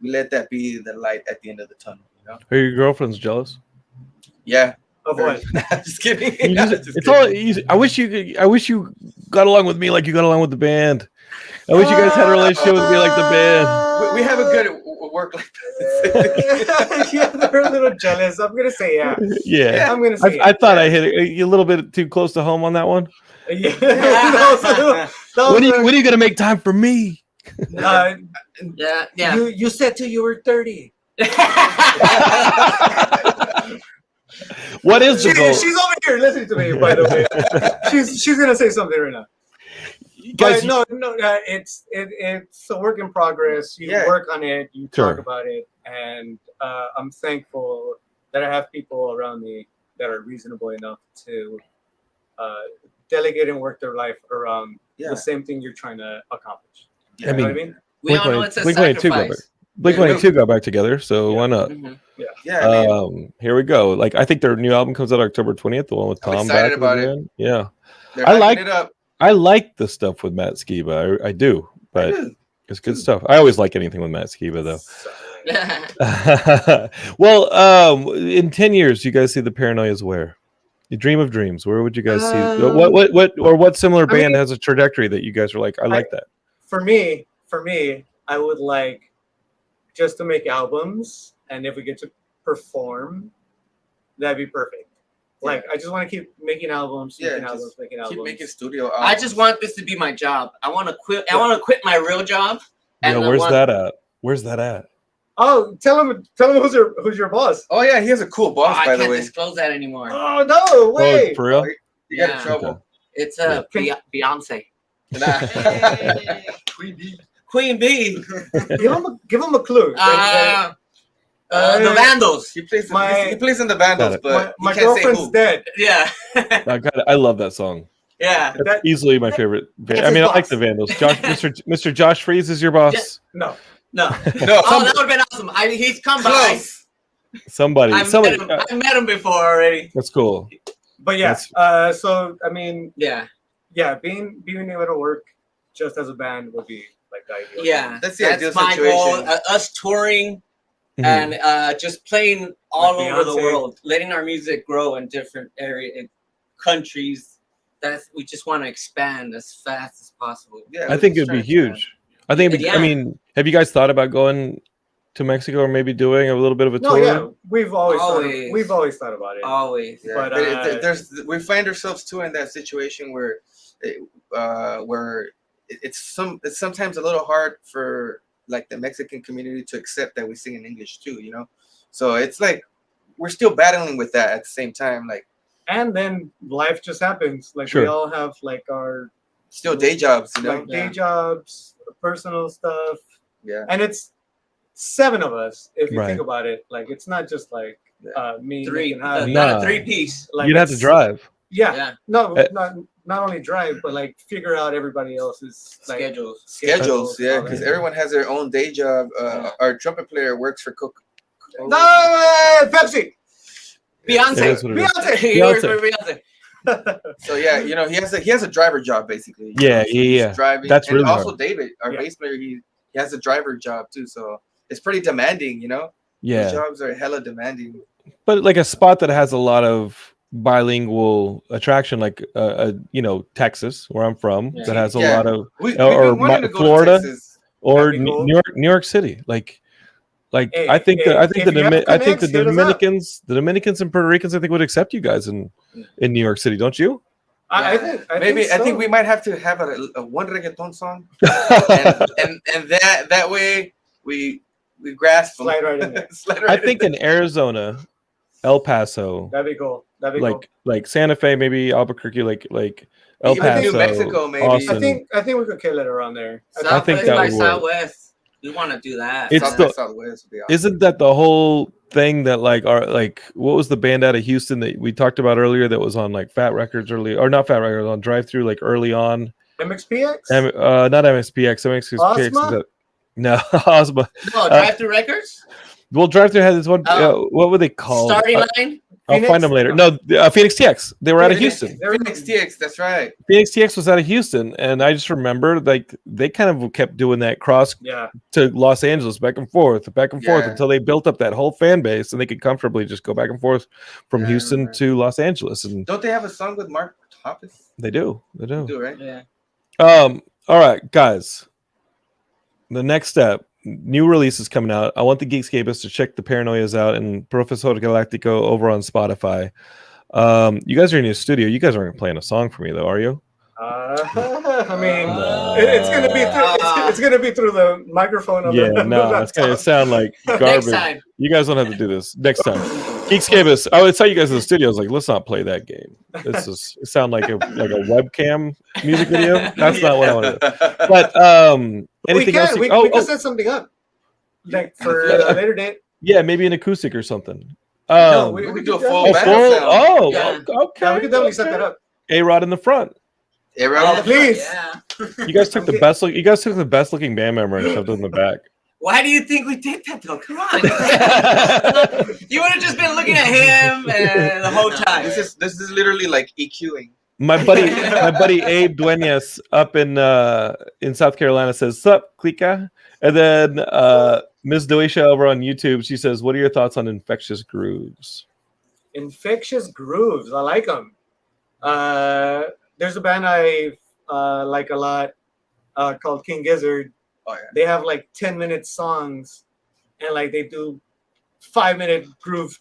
let that be the light at the end of the tunnel, you know. are your girlfriends jealous? Yeah. Of what? Just kidding. You Just it's kidding. all easy. I wish you got along with me like you got along with the band. I wish you guys had a relationship with me like the band. We have a good work-life balance. Yeah, they're a little jealous. I'm gonna say yeah. Yeah, I'm gonna say I thought I hit it a little bit too close to home on that one. yeah. That was When are you gonna make time for me? uh, Yeah. Yeah. You said till you were 30. What is the goal? She's over here listening to me, by the way. She's gonna say something right now. Guys, But no, it's a work in progress. You Yeah. work on it, you Sure. talk about it, and I'm thankful that I have people around me that are reasonable enough to delegate and work their life around Yeah. the same thing you're trying to accomplish. Yeah. I You know mean, what I mean? We all know it's a Blink-182 got back. sacrifice. Blink-182 got back together, so why not? Mhm. Yeah, I mean, Here we go. Like, I think their new album comes out October 20th. The one with I'm Tom excited back about again. Yeah, they're I hyping like- it up. I like the stuff with Matt Skiba. I do, but Good. it's good stuff. I always like anything with Matt Skiba, though. Yeah. Well, in 10 years, you guys see the Paranoias where? You dream of dreams. Where would you guys see what similar band mean- has a trajectory that you guys are like, I like that? For me, I would like just to make albums, and if we get to perform, that'd be perfect. Like, I just want to keep making albums, Yeah, making just albums, making Keep albums. making studio. I just want this to be my job. I want to quit. I want to quit my real job. Yeah, I where's want- that at? Where's that at? Oh, tell him who's your boss. Oh yeah, he has a cool Oh, boss, I by the can't way. disclose that anymore. Oh no, Oh, wait. for real? You got in Yeah. trouble. It's Beyonce, Nah. Queen Bee, Give him a clue. the Vandals. He plays. My- He plays in the Vandals, Got it. but my he can't say girlfriend's who. dead. Yeah, I love that song. yeah. That's That- easily my favorite. that's I mean, his I like boss. the Vandals. Mr. Josh Freeze is your boss. No. No. No, Oh, that would have been awesome. He's come by. close. Somebody. I've met him before already. That's cool. But yeah, so I mean, Yeah, being able to work just as a band would be like the ideal. yeah. That's the ideal my goal. situation. Us touring Mhm. and just playing all Like over the Beyonce. world, letting our music grow in different areas, countries. We just want to expand as fast as possible. Yeah, I think we're it'd be just trying to huge. I think. Yeah. I mean, have you guys thought about going to Mexico or maybe doing a little bit of a No, tour? yeah, we've always Always. thought about it. Always. Yeah, But, we find ourselves too in that situation where it's sometimes a little hard for like the Mexican community to accept that we sing in English too, you know. So it's like we're still battling with that at the same time. Like And then life just happens. Like Sure. we all have like our still day jobs, you know. like day jobs, personal stuff, Yeah. and it's 7 of us if you Right. think about it. Like it's not just like me. Three, Nick, and Javi. Nah. not a 3-piece. Like You'd have to it's- drive. Yeah. Yeah, No, Uh, not only drive, but like figure out everybody else's like, schedules. Schedules, yeah, all because that. everyone has their own day job. Yeah. Our trumpet player works for Coke. No, Pepsi. It Beyonce. is what it is. Beyonce. He works for Beyonce. So yeah, you know, he has a driver job basically. you Yeah, know, so he's yeah. driving. That's and really also hard. David, our Yeah. bass player, he has a driver job too. So it's pretty demanding, you know. Those Yeah, jobs are hella demanding. but like a spot that has a lot of bilingual attraction, like you know, Texas, where I'm from, Yeah. that has a Yeah. lot of, We've or been wanting to go Florida, to Texas. or That'd be cool. New York City, like. Hey, I think hey, I think if you have the connects, hit us up. Dominicans and Puerto Ricans I think would accept you guys in New York City, don't you? I Yeah. think I think so. we might have to have a one reggaeton song, and that way we grasp them. Slide right in there. Slide I right think in in Arizona, El Paso, That'd be cool. That'd be cool. like Santa Fe, maybe Albuquerque, like El Even Paso, New Mexico, maybe. Austin. I think we could kill it around there. I think Southwest that by would work. Southwest. We want to do that. It's South by the- Southwest would be awesome. Isn't that the whole thing that like what was the band out of Houston that we talked about earlier that was on like Fat Records early, or not Fat Records, on Drive Through like early on? MXPX. Not MSPX. MXPX is Ozma? no, Ozma. No, Drive Through Records. Well, Drive Through had this one. Oh. What were they called? Starting Line. I'll Phoenix? find them later. No, Phoenix TX. They were out of Houston. Phoenix TX, that's right. Phoenix TX was out of Houston, and I just remember like they kind of kept doing that cross Yeah. to Los Angeles, back and forth Yeah. until they built up that whole fan base, and they could comfortably just go back and forth from Yeah, I Houston remember. to Los Angeles, and Don't they have a song with Mark Hoppus? they do. They do, right? Yeah. All right, guys. The next step, new releases coming out. I want the Geekscapists to check the Paranoias out and Profesor Galactico over on Spotify. You guys are in your studio. You guys aren't playing a song for me though, are you? I mean, it's gonna be through. It's gonna be through the microphone. Yeah, no, it's gonna sound like garbage. Next time. You guys don't have to do this next time. Geekscapists, I would tell you guys in the studio, I was like, let's not play that game. This is it sound like a webcam music video. That's not what I want to do. But anything else? We can set something up, like for a later date. Yeah, maybe an acoustic or something. No, we we could do a could full Oh, band full? sound. Oh, Yeah. okay. Yeah, we could definitely set that up. A-Rod in the front. Yeah, Oh, right. please. Yeah. You guys took the best look. You guys took the best looking band member and shoved it in the back. Why do you think we did that though? Come on. You would have just been looking at him the whole time. This is literally like EQing. My buddy Abe Duenas up in South Carolina says, "Sup, Clica?" And then Ms. Doisha over on YouTube, she says, "What are your thoughts on Infectious Grooves?" Infectious Grooves. I like them. There's a band I like a lot called King Gizzard. Oh yeah. They have like 10-minute songs, and like they do 5-minute groove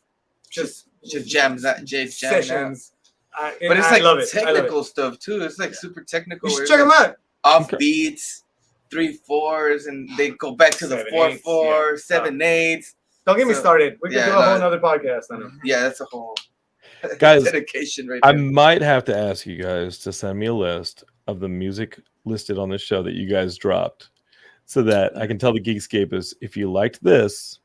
Just jams that jamming out. sessions. But it's I like love it. I love it. technical stuff too. It's like super technical. You where should it's check them like out. Off Okay. beats, 3/4s, and they go back to the 7/8s, 4/4, yeah. 7/8. Don't get me So, started. We could yeah, do a whole no. nother podcast on it. Yeah, that's a whole Guys, dedication right I there. might have to ask you guys to send me a list of the music listed on this show that you guys dropped, so that I can tell the Geekscapists, if you liked this,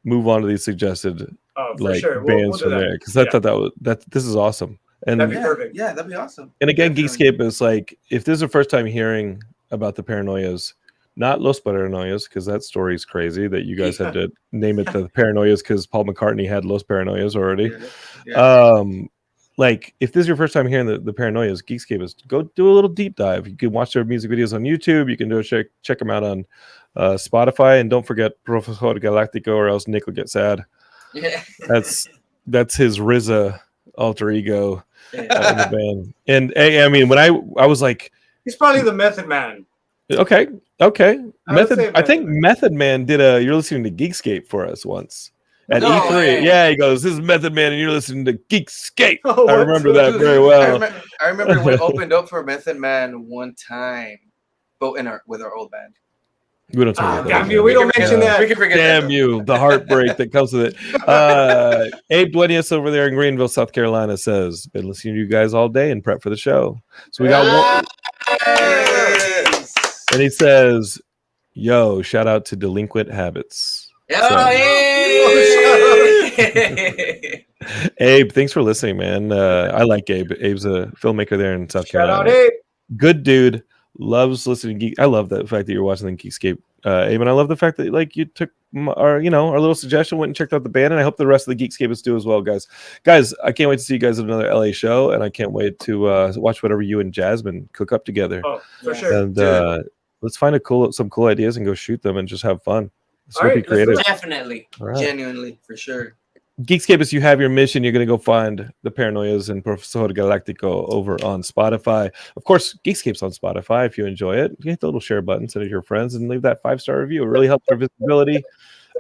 move on to these suggested Oh, for like sure. bands We'll do from that. there, because I Yeah. thought this is awesome. And That'd be Yeah, perfect. yeah, that'd be awesome. and again, Definitely. Geekscape is like, if this is the first time hearing about the Paranoias, not Los Paranoias, because that story is crazy that you guys had to name it the Paranoias because Paul McCartney had Los Paranoias already. Yeah. Like if this is your first time hearing the Paranoias, Geekscape is go do a little deep dive. You can watch their music videos on YouTube. You can do a check them out on Spotify, and don't forget Profesor Galactico, or else Nick will get sad. Yeah. That's his RZA alter ego Yeah. in the band. And I mean, when I was like, He's probably the Method Man. okay, I would say I think Method Man. Method Man did you're listening to Geekscape for us once at No E3. way. Yeah, he goes, "This is Method Man, and you're listening to Geekscape." Oh, I what? remember that Dude, very well. I remember we opened up for Method Man one time, but with our old band. We don't talk about that. Damn again. you, we don't can mention forget- that. We can forget Damn that. you, the heartbreak that comes with it. Abe Duenas over there in Greenville, South Carolina says, been listening to you guys all day and prep for the show. So we got one, Yes. and he says, yo, shout out to Delinquent Habits. Yeah, hey! Abe, thanks for listening, man. I like Abe. Abe's a filmmaker there in South Shout Carolina. out, Abe. Good dude. Loves listening to Geek. I love the fact that you're watching the Geekscape, Abe, and I love the fact that like you took our little suggestion, went and checked out the band, and I hope the rest of the Geekscapists do as well, guys. Guys, I can't wait to see you guys at another LA show, and I can't wait to watch whatever you and Jasmine cook up together. Oh, for Yeah. sure. And let's find some cool ideas and go shoot them and just have fun. Let's All go right, be let's do creative. it. Definitely. All right. Genuinely, for sure. Geekscapists, you have your mission. You're going to go find the Paranoias and Profesor Galactico over on Spotify. Of course, Geekscape's on Spotify. If you enjoy it, hit the little share button, send it to your friends, and leave that 5-star review. It really helps our visibility.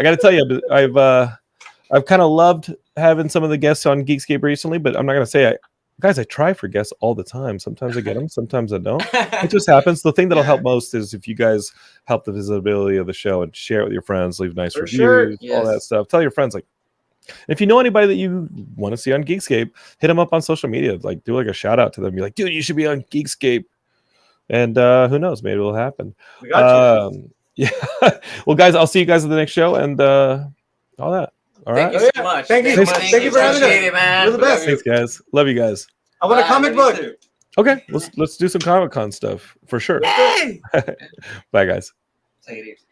I got to tell you, I've kind of loved having some of the guests on Geekscape recently, but I'm not going to say guys, I try for guests all the time. Sometimes I get them, sometimes I don't. It just happens. The thing that'll help most is if you guys help the visibility of the show and share it with your friends, leave nice For reviews, sure. all that Yes. stuff. Tell your friends, like, if you know anybody that you want to see on Geekscape, hit them up on social media. Like, do like a shout out to them. Be like, dude, you should be on Geekscape. And who knows? Maybe it'll happen. We got you. Yeah. Well, guys, I'll see you guys at the next show and all that. All right. Thank you so much. Thank you. Thanks. Thank you for having us. Appreciate it, man. You're the best. Thanks, guys. Love you guys. I want a Bye, comic love book. you too. Okay, let's do some Comic-Con stuff for sure. Hey! Bye, guys. Take it easy.